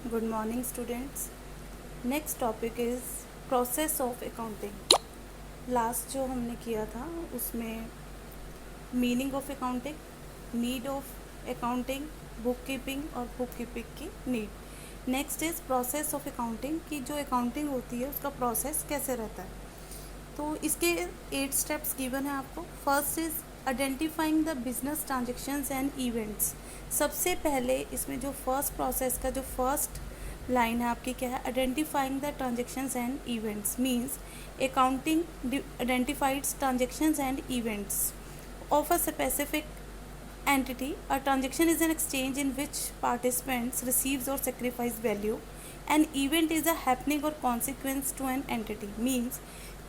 Good morning, students. Next topic is process of accounting. Last जो हमने किया था उसमें meaning of accounting, need of accounting, book keeping और बुक कीपिंग की need. Next is process of accounting की जो अकाउंटिंग होती है उसका प्रोसेस कैसे रहता है। तो इसके 8 स्टेप्स गिवन है आपको। First is identifying the business transactions and events. सबसे पहले इसमें जो फर्स्ट प्रोसेस का जो फर्स्ट लाइन है आपकी क्या है, identifying the transactions and events means accounting identifies transactions and events of a specific entity. A transaction is an exchange in which participants receives or sacrifice value. An event is a happening or consequence to an entity. Means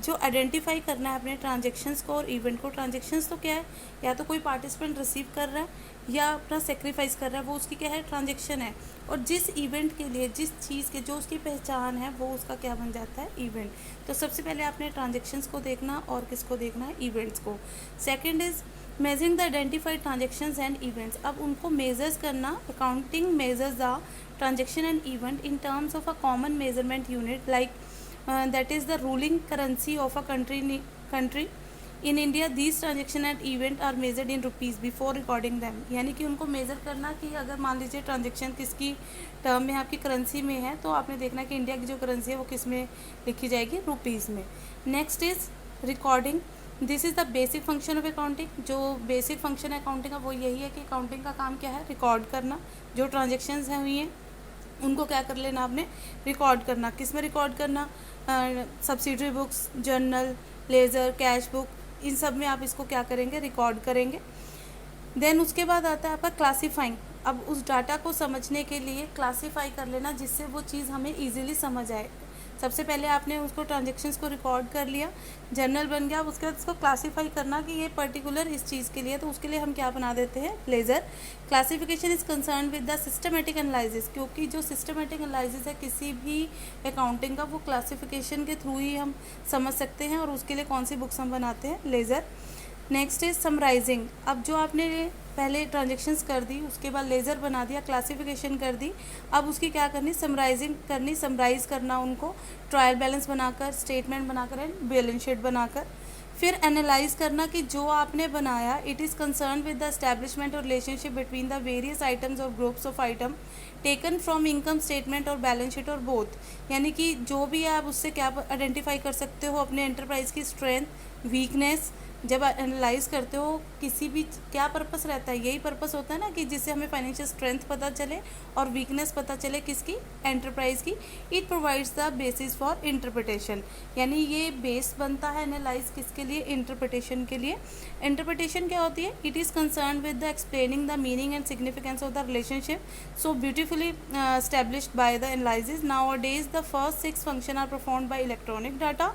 जो identify करना है अपने transactions को और event को। Transactions तो क्या है, या तो कोई पार्टिसिपेंट रिसीव कर रहा है या अपना सेक्रीफाइस कर रहा है, वो उसकी क्या है, ट्रांजेक्शन है। और जिस इवेंट के लिए, जिस चीज़ के जो उसकी पहचान है, वो उसका क्या बन जाता है, इवेंट। तो सबसे पहले आपने ट्रांजेक्शन्स को देखना और किसको देखना है, इवेंट्स को। Second is measuring the identified transactions and events. अब उनको मेजर्स करना, accounting measures the transaction and event in terms of a common measurement unit like that is the ruling currency of a country. In India these transaction and event are measured in rupees before recording them. यानी कि उनको measure करना कि अगर मान लीजिए transaction किसकी term में, आपकी करेंसी में है, तो आपने देखना कि इंडिया की जो करेंसी है वो किस में लिखी जाएगी, रुपीज़ में। Next is recording. This is the basic function of accounting. जो बेसिक फंक्शन है अकाउंटिंग का वो यही है कि अकाउंटिंग का काम क्या है, रिकॉर्ड करना। जो ट्रांजेक्शन्स हैं हुई हैं उनको क्या कर लेना आपने, रिकॉर्ड करना। किस में रिकॉर्ड करना, subsidiary books, journal, ledger, cash book, इन सब में आप इसको क्या करेंगे, रिकॉर्ड करेंगे। देन उसके बाद आता है आपका क्लासीफाइंग। अब उस डाटा को समझने के लिए क्लासीफाई कर लेना जिससे वो चीज़ हमें ईजिली समझ आए। सबसे पहले आपने उसको ट्रांजेक्शन्स को रिकॉर्ड कर लिया, जर्नल बन गया। अब उसके बाद इसको क्लासीफाई करना कि ये पर्टिकुलर इस चीज़ के लिए, तो उसके लिए हम क्या बना देते हैं, laser. Classification is concern with the systematic analysis, क्योंकि जो सिस्टमेटिक एनालिसिस है किसी भी अकाउंटिंग का, वो क्लासिफिकेशन के थ्रू ही हम समझ सकते हैं, और उसके लिए कौन सी बुक्स हम बनाते हैं, लेज़र। Next is summarising. अब जो आपने पहले ट्रांजेक्शन्स कर दी, उसके बाद लेज़र बना दिया, क्लासिफिकेशन कर दी, अब उसकी क्या करनी, समराइजिंग करनी, समराइज़ करना उनको, ट्रायल बैलेंस बनाकर, स्टेटमेंट बनाकर एंड बैलेंस शीट बनाकर। फिर एनालाइज करना कि जो आपने बनाया, it is concern with the establishment और relationship between the various items और groups of item taken from income statement और बैलेंस शीट और बोथ। यानी कि जो भी आप उससे क्या आइडेंटिफाई कर सकते हो, अपने एंटरप्राइज की स्ट्रेंथ, वीकनेस। जब एनालाइज करते हो किसी भी, क्या पर्पस रहता है, यही पर्पस होता है ना कि जिससे हमें फाइनेंशियल स्ट्रेंथ पता चले और वीकनेस पता चले किसकी, एंटरप्राइज की। It provides the basis for interpretation. यानी ये बेस बनता है एनालाइज किसके लिए, इंटरप्रिटेशन के लिए। इंटरप्रिटेशन क्या होती है, it is concern with the explaining the meaning and significance of the relationship so beautifully established by the analysis. Nowadays the first 6 functions are performed by electronic data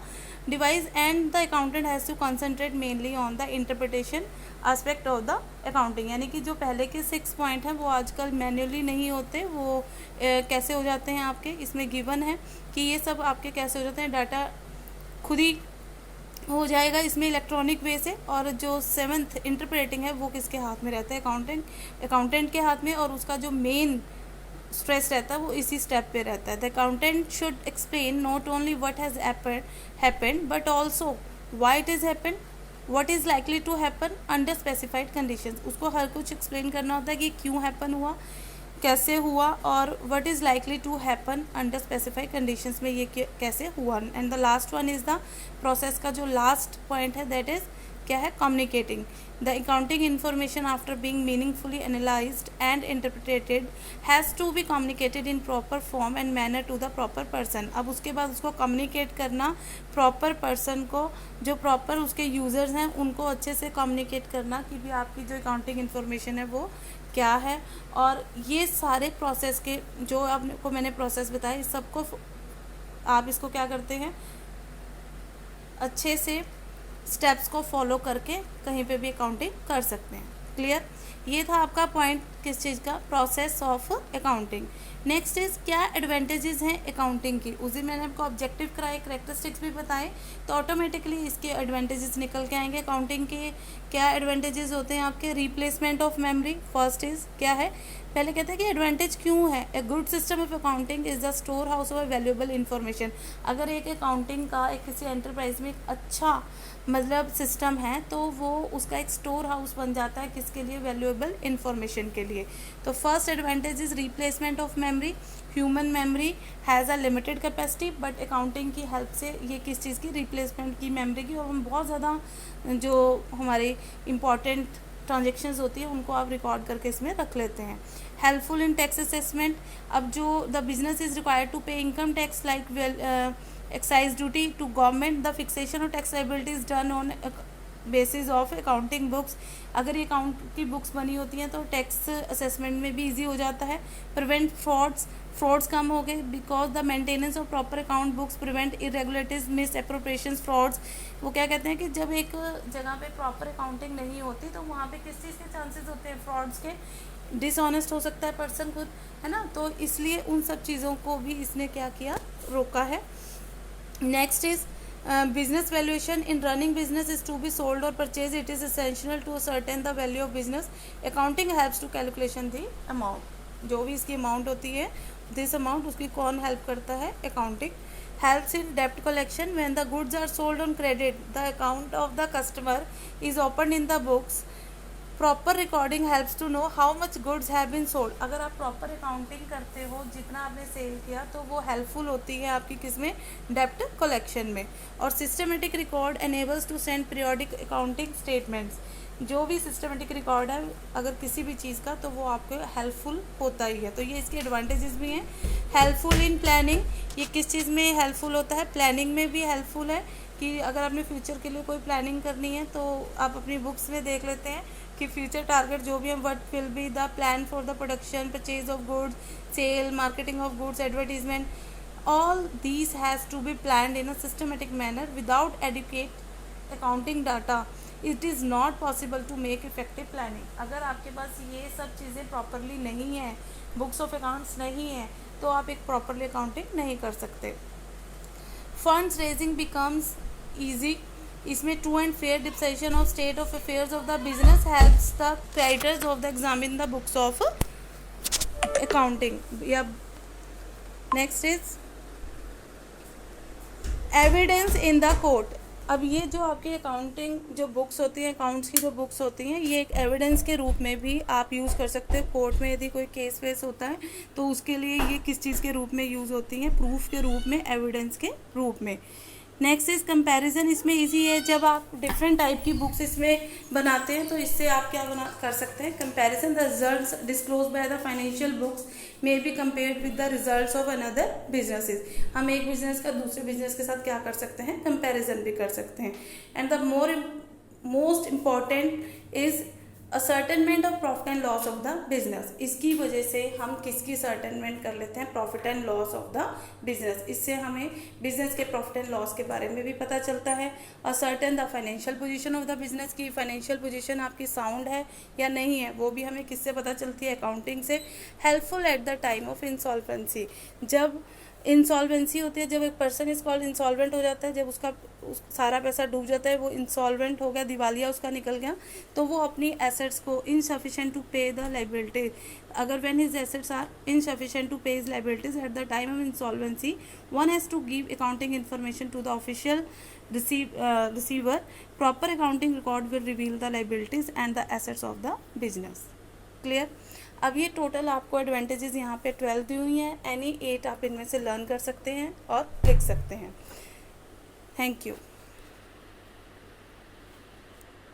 device and the accountant has to concentrate mainly on the interpretation aspect of the accounting. यानी कि जो पहले के 6 point हैं वो आजकल manually नहीं होते, वो कैसे हो जाते हैं आपके, इसमें गिवन है कि ये सब आपके कैसे हो जाते हैं, डाटा खुद ही हो जाएगा इसमें इलेक्ट्रॉनिक वे से। और जो 7th इंटरप्रेटिंग है वो किसके हाथ में रहता है, अकाउंटेंट के हाथ में, और उसका जो मेन स्ट्रेस रहता है वो इसी स्टेप पे रहता है। The accountant should explain not only what has happened but also why it is happened, what is likely to happen under specified conditions. उसको हर कुछ एक्सप्लेन करना होता है कि क्यों हैपन हुआ, कैसे हुआ, और what is likely to happen under specified conditions में ये कैसे हुआ। And the last one is the process का जो लास्ट पॉइंट है, दैट इज़ क्या है, communicating the accounting information after being meaningfully analysed and interpreted has to be communicated in proper form and manner to the proper person. अब उसके बाद उसको communicate करना प्रॉपर पर्सन को, जो प्रॉपर उसके यूज़र्स हैं उनको अच्छे से कम्युनिकेट करना कि भी आपकी जो अकाउंटिंग इन्फॉर्मेशन है वो क्या है। और ये सारे प्रोसेस के जो आपको मैंने प्रोसेस बताया, इस सबको आप इसको क्या करते हैं, अच्छे से स्टेप्स को फॉलो करके कहीं पे भी अकाउंटिंग कर सकते हैं। क्लियर, ये था आपका पॉइंट किस चीज़ का, process of accounting. Next is क्या एडवांटेजेस हैं अकाउंटिंग की, उसी मैंने आपको ऑब्जेक्टिव कराए, करेक्टरिस्टिक्स भी बताए, तो ऑटोमेटिकली इसके एडवांटेजेस निकल के आएंगे। अकाउंटिंग के क्या एडवांटेजेस होते हैं आपके, replacement of memory. First is क्या है, पहले कहते हैं कि एडवांटेज क्यों है, a good system of accounting is the store house of valuable information. अगर एक अकाउंटिंग का एक किसी एंटरप्राइज में एक अच्छा मतलब सिस्टम है तो वो उसका एक स्टोर हाउस बन जाता है, किसके लिए, वैल्यूएबल इन्फॉर्मेशन के लिए। तो first advantage is replacement of memory. Human memory has a limited capacity, but accounting की हेल्प से ये किस चीज़ की, रिप्लेसमेंट की मेमोरी की, और हम बहुत ज़्यादा जो हमारे इंपॉर्टेंट ट्रांजेक्शन्स होती है उनको आप रिकॉर्ड करके इसमें रख लेते हैं। हेल्पफुल इन टैक्स असेसमेंट, अब जो the business is required to pay income tax like excise duty to government, the fixation of tax liability is done on basis of accounting books। अगर ये अकाउंट की बुक्स बनी होती हैं तो tax assessment में भी इजी हो जाता है। प्रिवेंट फ्रॉड्स कम हो गए, because the maintenance of proper account books prevent irregularities, miss appropriations, frauds. वो क्या कहते हैं कि जब एक जगह पे प्रॉपर अकाउंटिंग नहीं होती तो वहाँ पे किस चीज़ के चांसेस होते हैं, फ्रॉड्स के, डिसऑनेस्ट हो सकता है पर्सन खुद, है ना। तो इसलिए उन सब चीज़ों को भी इसने क्या किया, रोका है। Next is business valuation. In running business is to be sold or purchased, it is essential to ascertain the value of business. Accounting helps to calculation the amount. जो भी इसकी अमाउंट होती है, this amount उसकी कौन help करता है, accounting. Helps in debt collection. When the goods are sold on credit, the account of the customer is opened in the books. Proper recording helps to know how much goods have been sold. अगर आप proper accounting करते हो जितना आपने cell किया तो वो helpful होती है आपकी किसमें, डेप्ट कलेक्शन में। और systematic record enables to send periodic accounting statements. जो भी सिस्टमेटिक रिकॉर्ड है अगर किसी भी चीज़ का तो वो आपको हेल्पफुल होता ही है। तो ये इसके एडवांटेजेस भी हैं। हेल्पफुल इन प्लानिंग, ये किस चीज़ में हेल्पफुल होता है, प्लानिंग में भी हेल्पफुल है कि अगर आपने फ्यूचर के लिए कोई प्लानिंग करनी है तो आप अपनी बुक्स में देख लेते हैं कि फ्यूचर टारगेट जो भी है, what will be the plan for the production, purchase of goods, sale, marketing of goods, advertisement, all these has to be planned in a systematic manner. Without adequate accounting data it is not possible to make effective planning. अगर आपके पास ये सब चीज़ें properly नहीं है, books of accounts नहीं है, तो आप एक प्रॉपरली अकाउंटिंग नहीं कर सकते। फंड्स रेजिंग बिकम्स ईजी, इसमें true and fair disposition of state of affairs of the business helps the creditors of the examine the books of accounting. या next is evidence in the court. अब ये जो आपकी accounting जो books होती हैं, accounts की जो बुक्स होती हैं, ये एक एविडेंस के रूप में भी आप यूज़ कर सकते हो। कोर्ट में यदि कोई केस वेस होता है तो उसके लिए ये किस चीज़ के रूप में यूज़ होती हैं, प्रूफ के रूप में, एविडेंस के रूप में। नेक्स्ट इज कंपैरिजन, इसमें इजी है, जब आप डिफरेंट टाइप की बुक्स इसमें बनाते हैं तो इससे आप क्या बना कर सकते हैं, comparison. The results disclose by the financial books may be compared with the results of another businesses. हम एक बिजनेस का दूसरे बिजनेस के साथ क्या कर सकते हैं, कंपैरिजन भी कर सकते हैं। And the most important is ascertainment of profit and loss of the business. इसकी वजह से हम किसकी सर्टेनमेंट कर लेते हैं, profit and loss of the business. इससे हमें बिजनेस के प्रॉफिट एंड लॉस के बारे में भी पता चलता है। Ascertain the financial position of the business, की फाइनेंशियल पोजीशन आपकी साउंड है या नहीं है, वो भी हमें किससे पता चलती है, अकाउंटिंग से। Helpful eight the time of insolvency, जब इंसॉल्वेंसी होती है, जब एक पर्सन इज कॉल्ड इंसॉल्वेंट हो जाता है, जब उसका सारा पैसा डूब जाता है, वो इंसॉल्वेंट हो गया, दिवालिया उसका निकल गया, तो वो अपनी एसेट्स को insufficient to pay the liability, अगर when his assets are insufficient to pay his liabilities at the time of insolvency, one has to give accounting information to the official receiver. Proper accounting record will reveal the liabilities and the assets of the business. Clear. अब ये total आपको advantages यहाँ पे 12 दी हुई हैं, any 8 आप इनमें से लर्न कर सकते हैं और लिख सकते हैं। Thank you.